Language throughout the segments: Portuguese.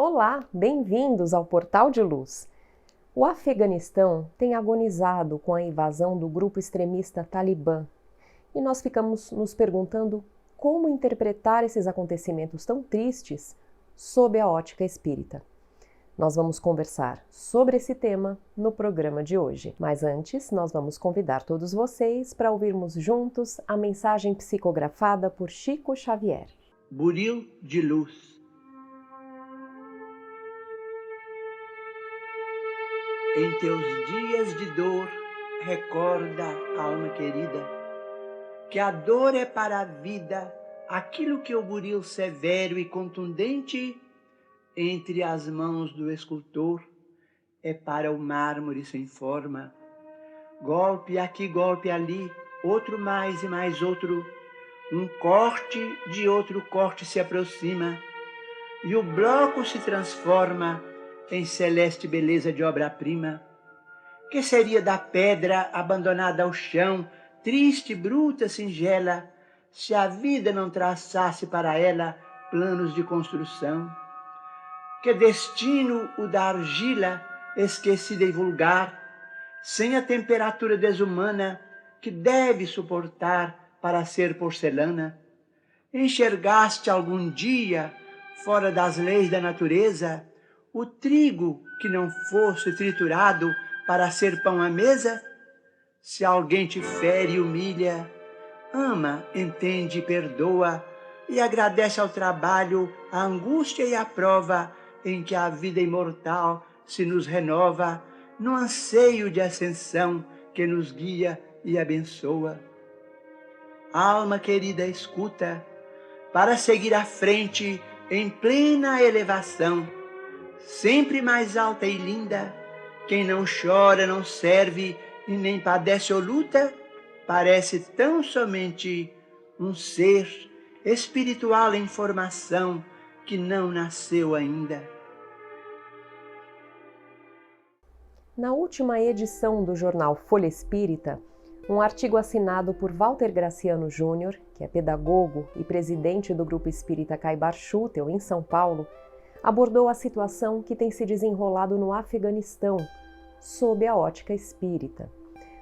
Olá, bem-vindos ao Portal de Luz. O Afeganistão tem agonizado com a invasão do grupo extremista Talibã e nós ficamos nos perguntando como interpretar esses acontecimentos tão tristes sob a ótica espírita. Nós vamos conversar sobre esse tema no programa de hoje. Mas antes, nós vamos convidar todos vocês para ouvirmos juntos a mensagem psicografada por Chico Xavier. Buril de luz. Em teus dias de dor, recorda, alma querida, que a dor é para a vida aquilo que o buril severo e contundente entre as mãos do escultor é para o mármore sem forma. Golpe aqui, golpe ali, outro mais e mais outro, um corte de outro corte se aproxima, e o bloco se transforma em celeste beleza de obra-prima. Que seria da pedra abandonada ao chão, triste, bruta, singela, se a vida não traçasse para ela planos de construção? Que destino o da argila, esquecida e vulgar, sem a temperatura desumana que deve suportar para ser porcelana? Enxergaste algum dia, fora das leis da natureza, o trigo que não fosse triturado para ser pão à mesa? Se alguém te fere e humilha, ama, entende e perdoa, e agradece ao trabalho, a angústia e a prova em que a vida imortal se nos renova, no anseio de ascensão que nos guia e abençoa. Alma querida, escuta, para seguir à frente em plena elevação, sempre mais alta e linda, quem não chora, não serve e nem padece ou luta, parece tão somente um ser espiritual em formação que não nasceu ainda. Na última edição do jornal Folha Espírita, um artigo assinado por Walter Graciano Júnior, que é pedagogo e presidente do Grupo Espírita Caibar Schutel, em São Paulo, abordou a situação que tem se desenrolado no Afeganistão, sob a ótica espírita.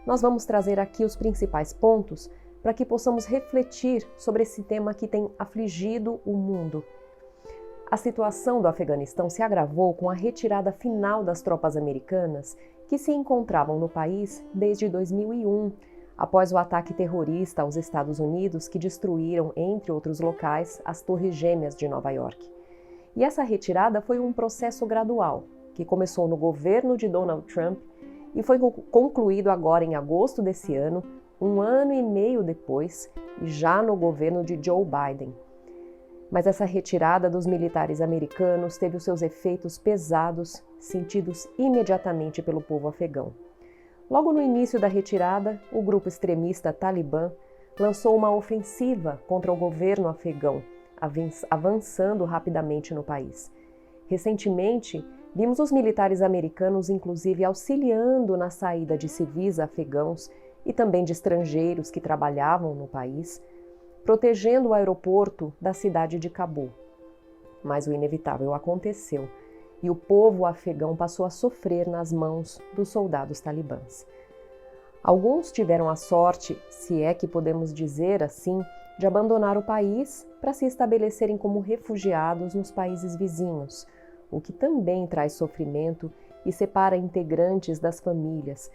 Nós vamos trazer aqui os principais pontos para que possamos refletir sobre esse tema que tem afligido o mundo. A situação do Afeganistão se agravou com a retirada final das tropas americanas que se encontravam no país desde 2001, após o ataque terrorista aos Estados Unidos que destruíram, entre outros locais, as Torres Gêmeas de Nova York. E essa retirada foi um processo gradual, que começou no governo de Donald Trump e foi concluído agora em agosto desse ano, um ano e meio depois, e já no governo de Joe Biden. Mas essa retirada dos militares americanos teve os seus efeitos pesados, sentidos imediatamente pelo povo afegão. Logo no início da retirada, o grupo extremista Talibã lançou uma ofensiva contra o governo afegão, avançando rapidamente no país. Recentemente, vimos os militares americanos, inclusive, auxiliando na saída de civis afegãos e também de estrangeiros que trabalhavam no país, protegendo o aeroporto da cidade de Cabul. Mas o inevitável aconteceu e o povo afegão passou a sofrer nas mãos dos soldados talibãs. Alguns tiveram a sorte, se é que podemos dizer assim, de abandonar o país para se estabelecerem como refugiados nos países vizinhos, o que também traz sofrimento e separa integrantes das famílias,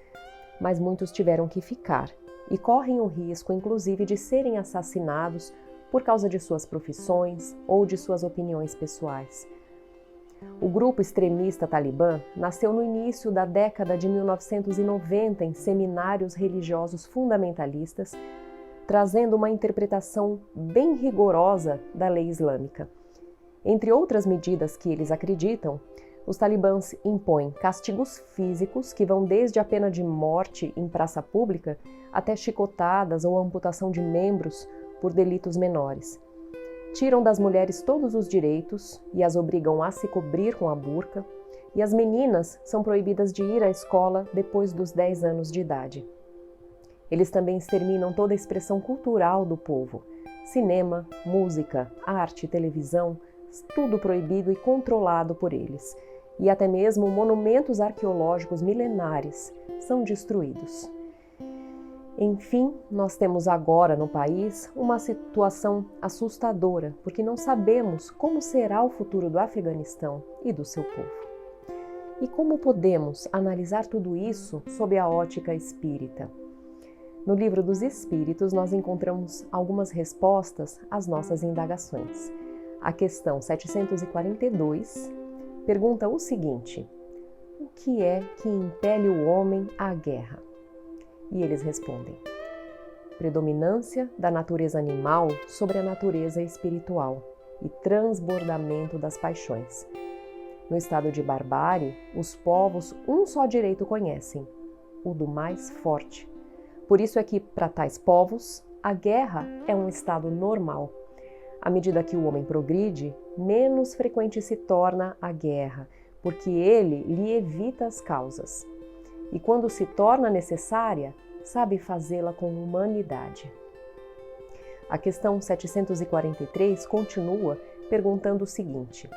mas muitos tiveram que ficar e correm o risco, inclusive, de serem assassinados por causa de suas profissões ou de suas opiniões pessoais. O grupo extremista Talibã nasceu no início da década de 1990 em seminários religiosos fundamentalistas, trazendo uma interpretação bem rigorosa da lei islâmica. Entre outras medidas que eles acreditam, os talibãs impõem castigos físicos que vão desde a pena de morte em praça pública até chicotadas ou amputação de membros por delitos menores. Tiram das mulheres todos os direitos e as obrigam a se cobrir com a burca, e as meninas são proibidas de ir à escola depois dos 10 anos de idade. Eles também exterminam toda a expressão cultural do povo: cinema, música, arte, televisão, tudo proibido e controlado por eles. E até mesmo monumentos arqueológicos milenares são destruídos. Enfim, nós temos agora no país uma situação assustadora, porque não sabemos como será o futuro do Afeganistão e do seu povo. E como podemos analisar tudo isso sob a ótica espírita? No Livro dos Espíritos, nós encontramos algumas respostas às nossas indagações. A questão 742 pergunta o seguinte: o que é que impele o homem à guerra? E eles respondem: predominância da natureza animal sobre a natureza espiritual e transbordamento das paixões. No estado de barbárie, os povos um só direito conhecem, o do mais forte. Por isso é que, para tais povos, a guerra é um estado normal. À medida que o homem progride, menos frequente se torna a guerra, porque ele lhe evita as causas. E quando se torna necessária, sabe fazê-la com humanidade. A questão 743 continua perguntando o seguinte: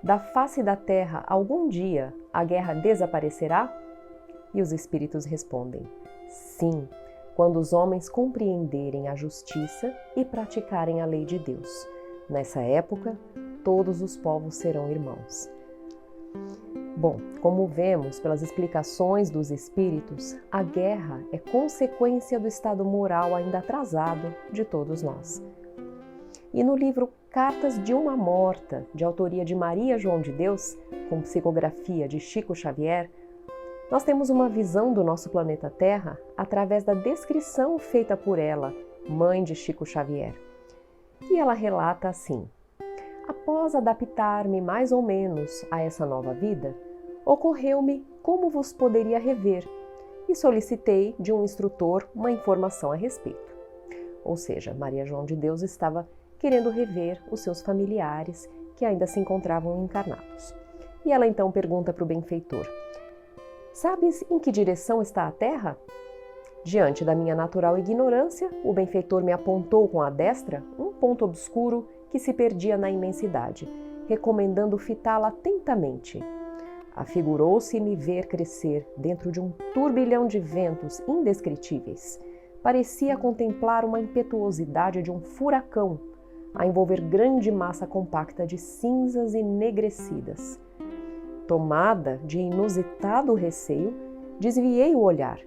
da face da terra, algum dia, a guerra desaparecerá? E os espíritos respondem: sim, quando os homens compreenderem a justiça e praticarem a lei de Deus. Nessa época, todos os povos serão irmãos. Bom, como vemos pelas explicações dos espíritos, a guerra é consequência do estado moral ainda atrasado de todos nós. E no livro Cartas de uma Morta, de autoria de Maria João de Deus, com psicografia de Chico Xavier, nós temos uma visão do nosso planeta Terra através da descrição feita por ela, mãe de Chico Xavier. E ela relata assim: após adaptar-me mais ou menos a essa nova vida, ocorreu-me como vos poderia rever e solicitei de um instrutor uma informação a respeito. Ou seja, Maria João de Deus estava querendo rever os seus familiares que ainda se encontravam encarnados. E ela então pergunta para o benfeitor: sabes em que direção está a Terra? Diante da minha natural ignorância, o benfeitor me apontou com a destra um ponto obscuro que se perdia na imensidade, recomendando fitá-la atentamente. Afigurou-se-me ver crescer dentro de um turbilhão de ventos indescritíveis. Parecia contemplar uma impetuosidade de um furacão, a envolver grande massa compacta de cinzas enegrecidas. Tomada de inusitado receio, desviei o olhar.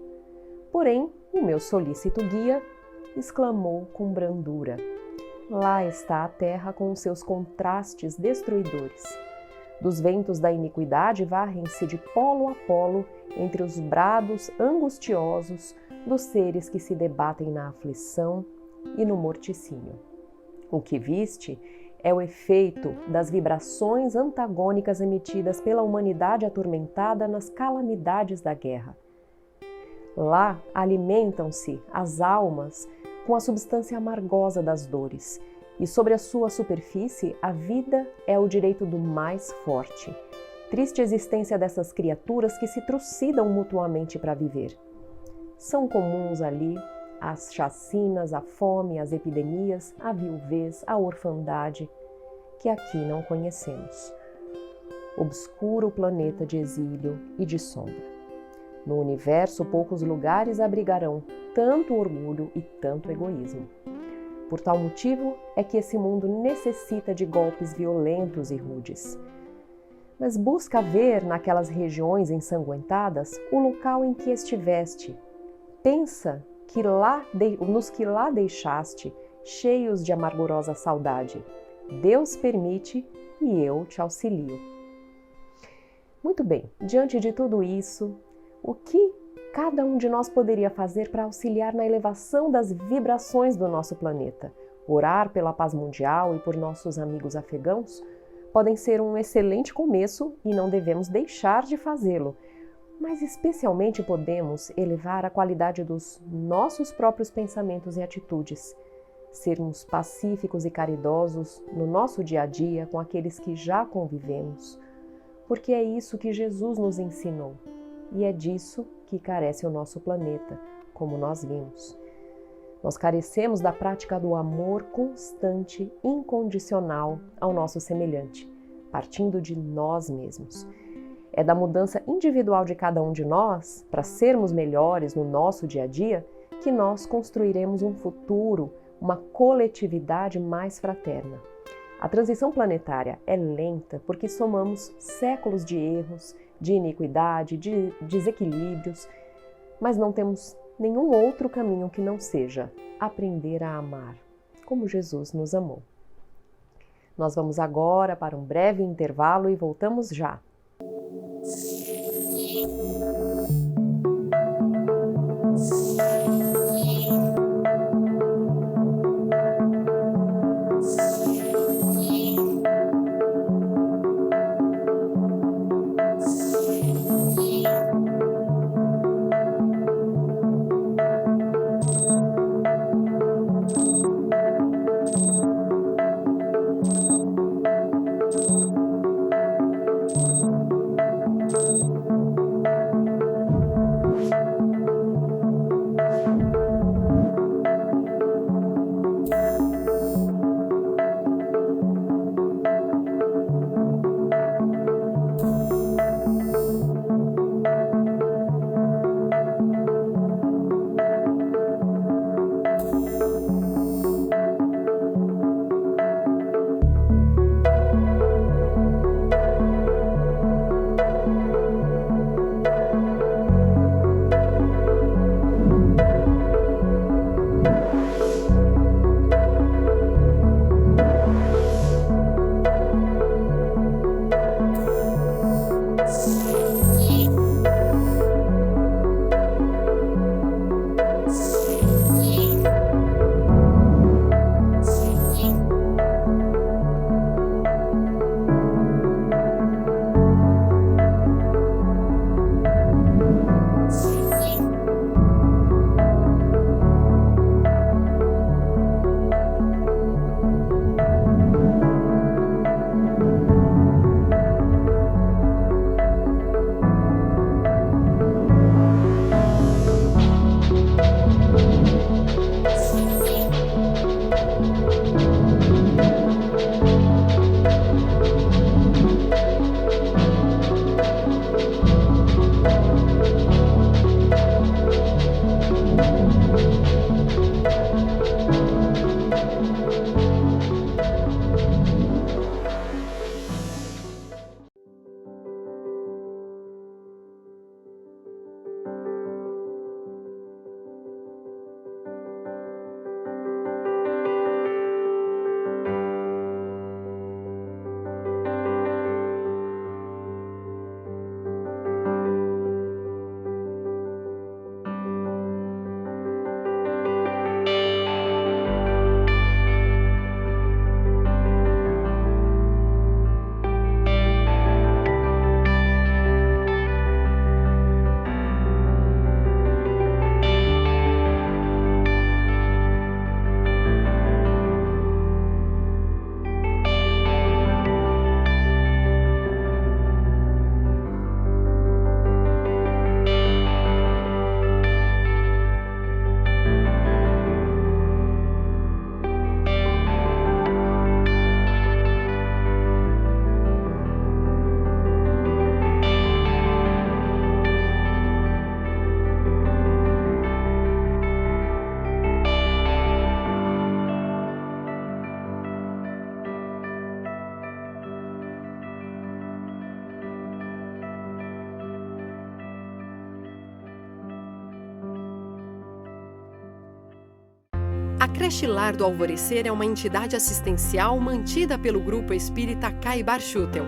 Porém, o meu solícito guia exclamou com brandura: lá está a terra com os seus contrastes destruidores. Dos ventos da iniquidade varrem-se de polo a polo entre os brados angustiosos dos seres que se debatem na aflição e no morticínio. O que viste é o efeito das vibrações antagônicas emitidas pela humanidade atormentada nas calamidades da guerra. Lá alimentam-se as almas com a substância amargosa das dores, e sobre a sua superfície a vida é o direito do mais forte. Triste existência dessas criaturas que se trucidam mutuamente para viver. São comuns ali as chacinas, a fome, as epidemias, a viuvez, a orfandade, que aqui não conhecemos. Obscuro planeta de exílio e de sombra. No universo, poucos lugares abrigarão tanto orgulho e tanto egoísmo. Por tal motivo é que esse mundo necessita de golpes violentos e rudes. Mas busca ver naquelas regiões ensanguentadas o local em que estiveste. Pensa que nos que lá deixaste, cheios de amargurosa saudade. Deus permite e eu te auxilio. Muito bem, diante de tudo isso, o que cada um de nós poderia fazer para auxiliar na elevação das vibrações do nosso planeta? Orar pela paz mundial e por nossos amigos afegãos podem ser um excelente começo e não devemos deixar de fazê-lo, mas especialmente podemos elevar a qualidade dos nossos próprios pensamentos e atitudes, sermos pacíficos e caridosos no nosso dia a dia com aqueles que já convivemos, porque é isso que Jesus nos ensinou. E é disso que carece o nosso planeta, como nós vimos. Nós carecemos da prática do amor constante, incondicional ao nosso semelhante, partindo de nós mesmos. É da mudança individual de cada um de nós, para sermos melhores no nosso dia a dia, que nós construiremos um futuro, uma coletividade mais fraterna. A transição planetária é lenta porque somamos séculos de erros, de iniquidade, de desequilíbrios, mas não temos nenhum outro caminho que não seja aprender a amar, como Jesus nos amou. Nós vamos agora para um breve intervalo e voltamos já. A Creche Lar do Alvorecer é uma entidade assistencial mantida pelo Grupo Espírita Caibar Schutel.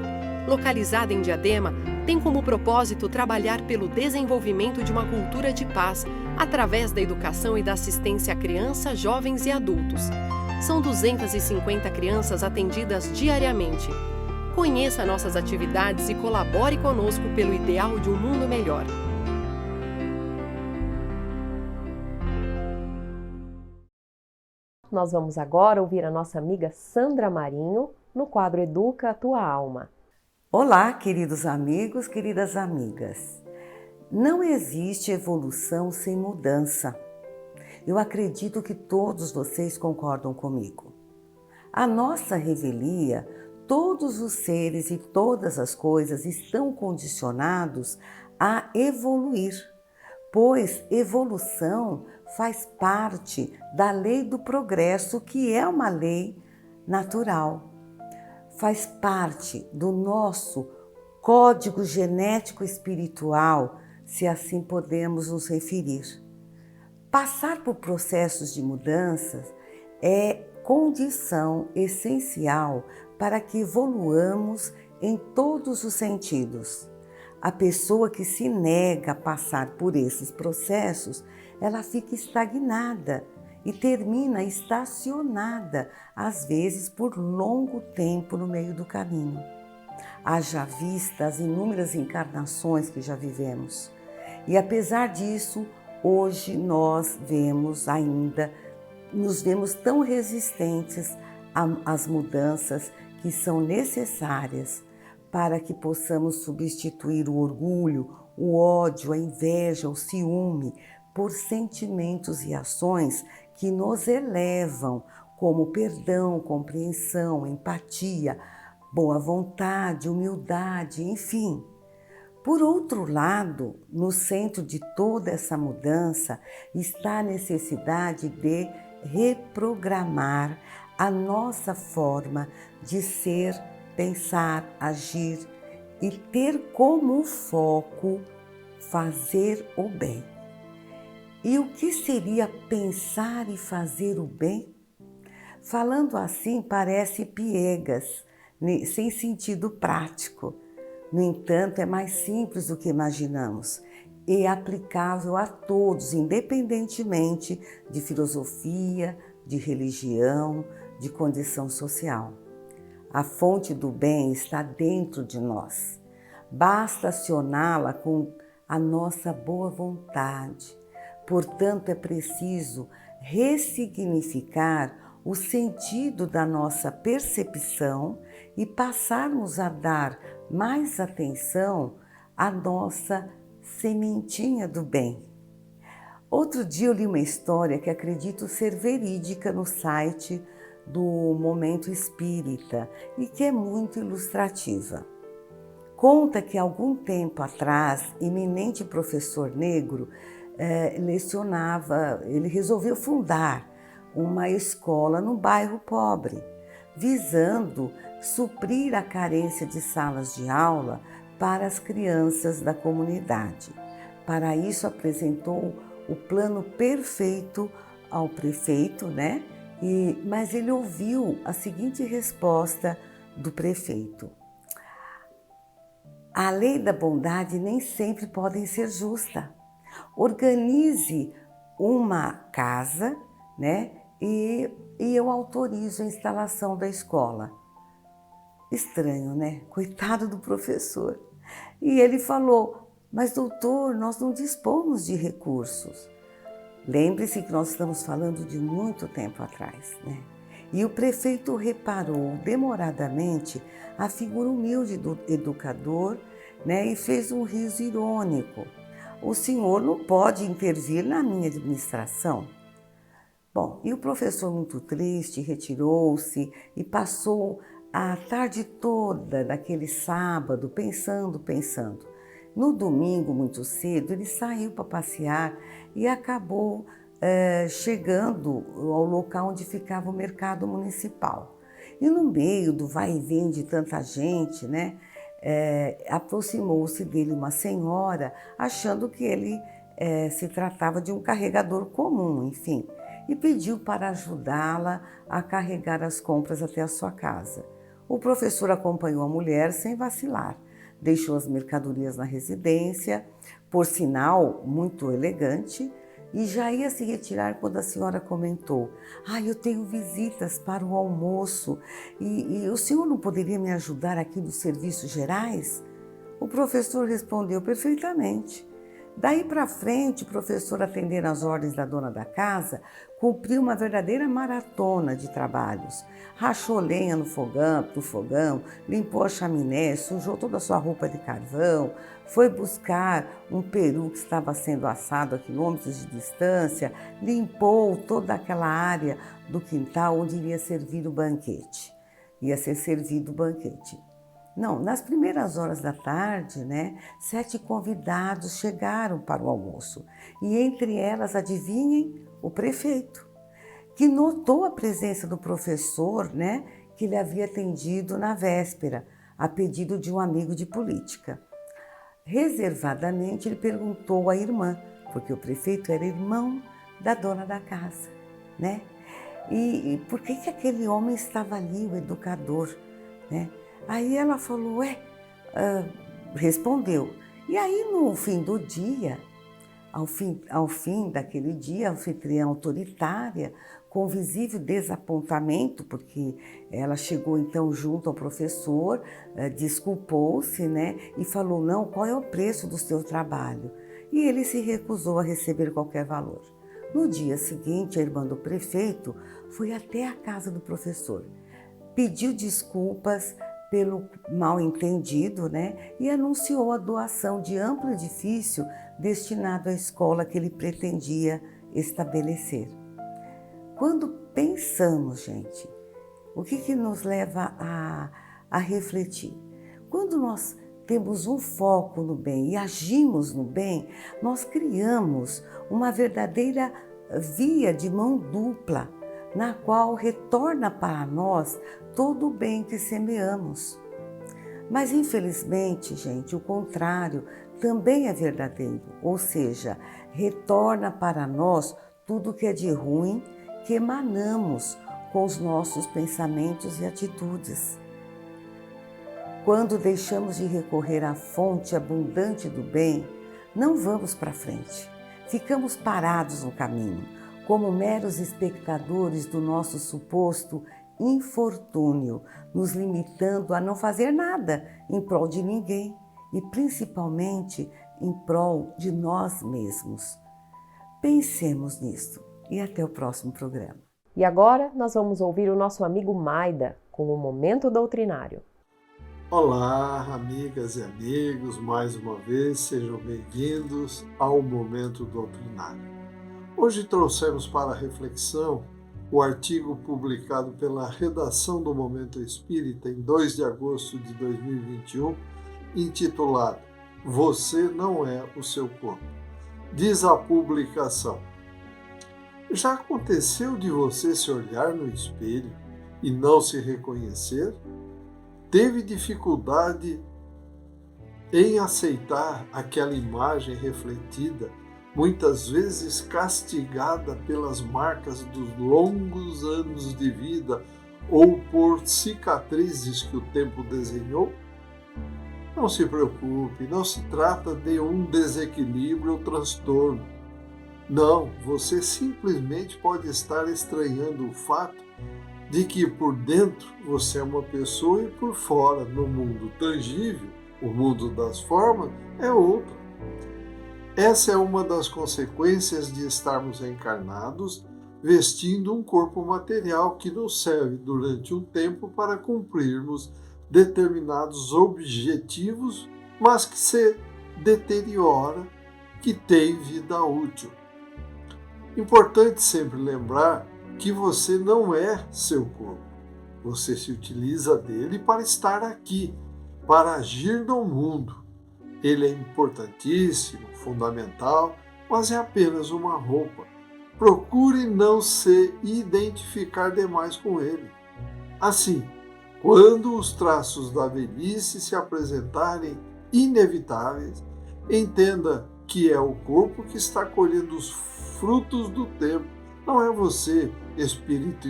Localizada em Diadema, tem como propósito trabalhar pelo desenvolvimento de uma cultura de paz através da educação e da assistência a crianças, jovens e adultos. São 250 crianças atendidas diariamente. Conheça nossas atividades e colabore conosco pelo ideal de um mundo melhor. Nós vamos agora ouvir a nossa amiga Sandra Marinho no quadro Educa a Tua Alma. Olá, queridos amigos, queridas amigas. Não existe evolução sem mudança. Eu acredito que todos vocês concordam comigo. A nossa revelia, todos os seres e todas as coisas estão condicionados a evoluir, pois evolução faz parte da lei do progresso, que é uma lei natural. Faz parte do nosso código genético espiritual, se assim podemos nos referir. Passar por processos de mudanças é condição essencial para que evoluamos em todos os sentidos. A pessoa que se nega a passar por esses processos, ela fica estagnada e termina estacionada, às vezes por longo tempo no meio do caminho. Haja vista as inúmeras encarnações que já vivemos. E apesar disso, hoje nós nos vemos tão resistentes às mudanças que são necessárias para que possamos substituir o orgulho, o ódio, a inveja, o ciúme por sentimentos e ações que nos elevam, como perdão, compreensão, empatia, boa vontade, humildade, enfim. Por outro lado, no centro de toda essa mudança está a necessidade de reprogramar a nossa forma de ser, pensar, agir e ter como foco fazer o bem. E o que seria pensar e fazer o bem? Falando assim, parece piegas, sem sentido prático. No entanto, é mais simples do que imaginamos e aplicável a todos, independentemente de filosofia, de religião, de condição social. A fonte do bem está dentro de nós. Basta acioná-la com a nossa boa vontade. Portanto, é preciso ressignificar o sentido da nossa percepção e passarmos a dar mais atenção à nossa sementinha do bem. Outro dia eu li uma história que acredito ser verídica no site do Momento Espírita e que é muito ilustrativa. Conta que algum tempo atrás, eminente professor negro lecionava, ele resolveu fundar uma escola num bairro pobre, visando suprir a carência de salas de aula para as crianças da comunidade. Para isso apresentou o plano perfeito ao prefeito, mas ele ouviu a seguinte resposta do prefeito: a lei da bondade nem sempre pode ser justa. Organize uma casa, e eu autorizo a instalação da escola. Estranho, Coitado do professor. E ele falou: mas doutor, nós não dispomos de recursos. Lembre-se que nós estamos falando de muito tempo atrás, E o prefeito reparou demoradamente a figura humilde do educador, e fez um riso irônico. O senhor não pode intervir na minha administração? Bom, e o professor, muito triste, retirou-se e passou a tarde toda daquele sábado pensando. No domingo, muito cedo, ele saiu para passear e acabou chegando ao local onde ficava o mercado municipal. E no meio do vai e vem de tanta gente, aproximou-se dele uma senhora, achando que ele se tratava de um carregador comum, enfim, e pediu para ajudá-la a carregar as compras até a sua casa. O professor acompanhou a mulher sem vacilar, deixou as mercadorias na residência, por sinal muito elegante, e já ia se retirar quando a senhora comentou: eu tenho visitas para o almoço e o senhor não poderia me ajudar aqui nos serviços gerais? O professor respondeu: perfeitamente. Daí para frente, o professor, atendendo às ordens da dona da casa, cumpriu uma verdadeira maratona de trabalhos. Rachou lenha no fogão, limpou a chaminé, sujou toda a sua roupa de carvão, foi buscar um peru que estava sendo assado a quilômetros de distância, limpou toda aquela área do quintal onde iria servir o banquete. Ia ser servido o banquete. Não, nas primeiras horas da tarde, 7 convidados chegaram para o almoço. E entre elas, adivinhem, o prefeito, que notou a presença do professor, que ele havia atendido na véspera, a pedido de um amigo de política. Reservadamente, ele perguntou à irmã, porque o prefeito era irmão da dona da casa, E por que aquele homem estava ali, o educador, Aí ela falou, respondeu. E aí, no fim do dia, ao fim daquele dia, a anfitriã autoritária, com visível desapontamento, porque ela chegou então junto ao professor, desculpou-se, e falou, não, qual é o preço do seu trabalho? E ele se recusou a receber qualquer valor. No dia seguinte, a irmã do prefeito foi até a casa do professor, pediu desculpas pelo mal-entendido, e anunciou a doação de amplo edifício destinado à escola que ele pretendia estabelecer. Quando pensamos, gente, o que nos leva a refletir? Quando nós temos um foco no bem e agimos no bem, nós criamos uma verdadeira via de mão dupla, na qual retorna para nós todo o bem que semeamos. Mas, infelizmente, gente, o contrário também é verdadeiro, ou seja, retorna para nós tudo que é de ruim que emanamos com os nossos pensamentos e atitudes. Quando deixamos de recorrer à fonte abundante do bem, não vamos para frente, ficamos parados no caminho, como meros espectadores do nosso suposto infortúnio, nos limitando a não fazer nada em prol de ninguém e principalmente em prol de nós mesmos. Pensemos nisso e até o próximo programa. E agora nós vamos ouvir o nosso amigo Maida com o Momento Doutrinário. Olá, amigas e amigos, mais uma vez sejam bem-vindos ao Momento Doutrinário. Hoje trouxemos para a reflexão o artigo publicado pela redação do Momento Espírita em 2 de agosto de 2021, intitulado Você não é o seu corpo. Diz a publicação: já aconteceu de você se olhar no espelho e não se reconhecer? Teve dificuldade em aceitar aquela imagem refletida, muitas vezes castigada pelas marcas dos longos anos de vida ou por cicatrizes que o tempo desenhou? Não se preocupe, não se trata de um desequilíbrio ou transtorno. Não, você simplesmente pode estar estranhando o fato de que por dentro você é uma pessoa e por fora, no mundo tangível, o mundo das formas, é outro. Essa é uma das consequências de estarmos encarnados, vestindo um corpo material que nos serve durante um tempo para cumprirmos determinados objetivos, mas que se deteriora, que tem vida útil. Importante sempre lembrar que você não é seu corpo. Você se utiliza dele para estar aqui, para agir no mundo. Ele é importantíssimo, fundamental, mas é apenas uma roupa. Procure não se identificar demais com ele. Assim, quando os traços da velhice se apresentarem inevitáveis, entenda que é o corpo que está colhendo os frutos do tempo. Não é você, espírito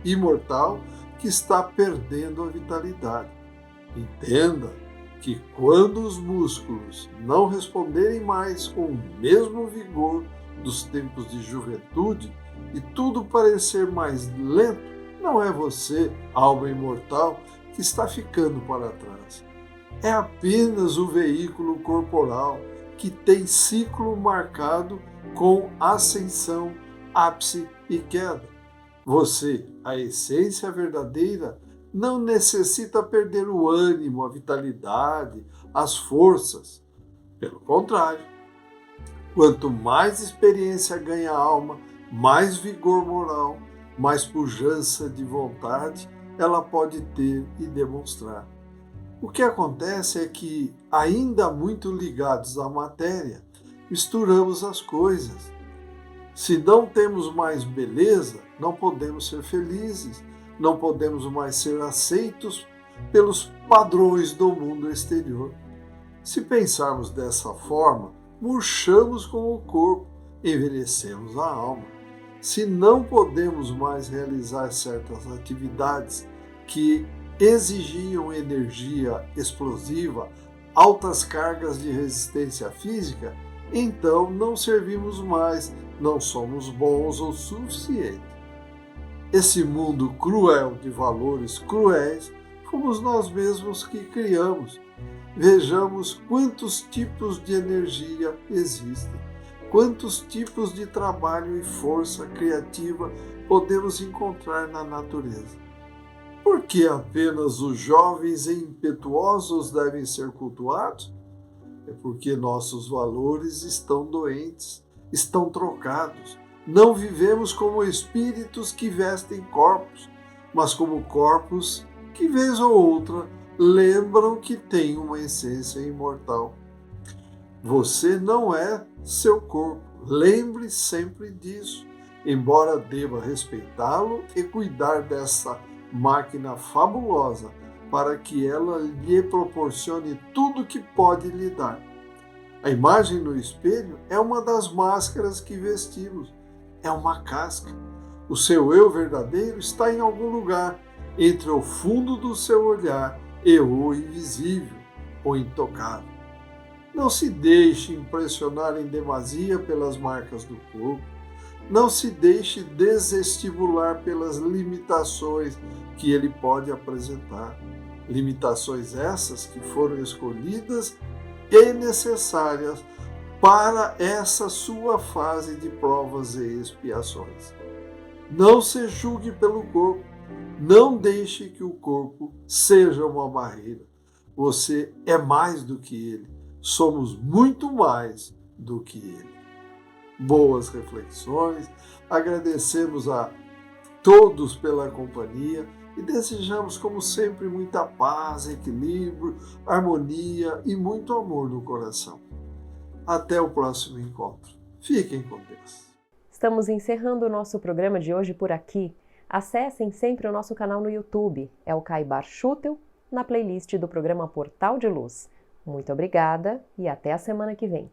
imortal, que está perdendo a vitalidade. Entenda que quando os músculos não responderem mais com o mesmo vigor dos tempos de juventude e tudo parecer mais lento, não é você, alma imortal, que está ficando para trás. É apenas o veículo corporal que tem ciclo marcado com ascensão, ápice e queda. Você, a essência verdadeira, não necessita perder o ânimo, a vitalidade, as forças. Pelo contrário, quanto mais experiência ganha a alma, mais vigor moral, mais pujança de vontade ela pode ter e demonstrar. O que acontece é que, ainda muito ligados à matéria, misturamos as coisas. Se não temos mais beleza, não podemos ser felizes, não podemos mais ser aceitos pelos padrões do mundo exterior. Se pensarmos dessa forma, murchamos com o corpo, envelhecemos a alma. Se não podemos mais realizar certas atividades que exigiam energia explosiva, altas cargas de resistência física, então não servimos mais, não somos bons o suficiente. Esse mundo cruel de valores cruéis fomos nós mesmos que criamos. Vejamos quantos tipos de energia existem, quantos tipos de trabalho e força criativa podemos encontrar na natureza. Por que apenas os jovens e impetuosos devem ser cultuados? É porque nossos valores estão doentes, estão trocados. Não vivemos como espíritos que vestem corpos, mas como corpos que, vez ou outra, lembram que têm uma essência imortal. Você não é seu corpo, lembre sempre disso, embora deva respeitá-lo e cuidar dessa máquina fabulosa para que ela lhe proporcione tudo que pode lhe dar. A imagem no espelho é uma das máscaras que vestimos, é uma casca. O seu eu verdadeiro está em algum lugar, entre o fundo do seu olhar e o invisível, o intocável. Não se deixe impressionar em demasia pelas marcas do corpo. Não se deixe desestimular pelas limitações que ele pode apresentar. Limitações essas que foram escolhidas e necessárias para essa sua fase de provas e expiações. Não se julgue pelo corpo. Não deixe que o corpo seja uma barreira. Você é mais do que ele. Somos muito mais do que ele. Boas reflexões. Agradecemos a todos pela companhia e desejamos, como sempre, muita paz, equilíbrio, harmonia e muito amor no coração. Até o próximo encontro. Fiquem com Deus. Estamos encerrando o nosso programa de hoje por aqui. Acessem sempre o nosso canal no YouTube, é o Caibar Schutel, na playlist do programa Portal de Luz. Muito obrigada e até a semana que vem.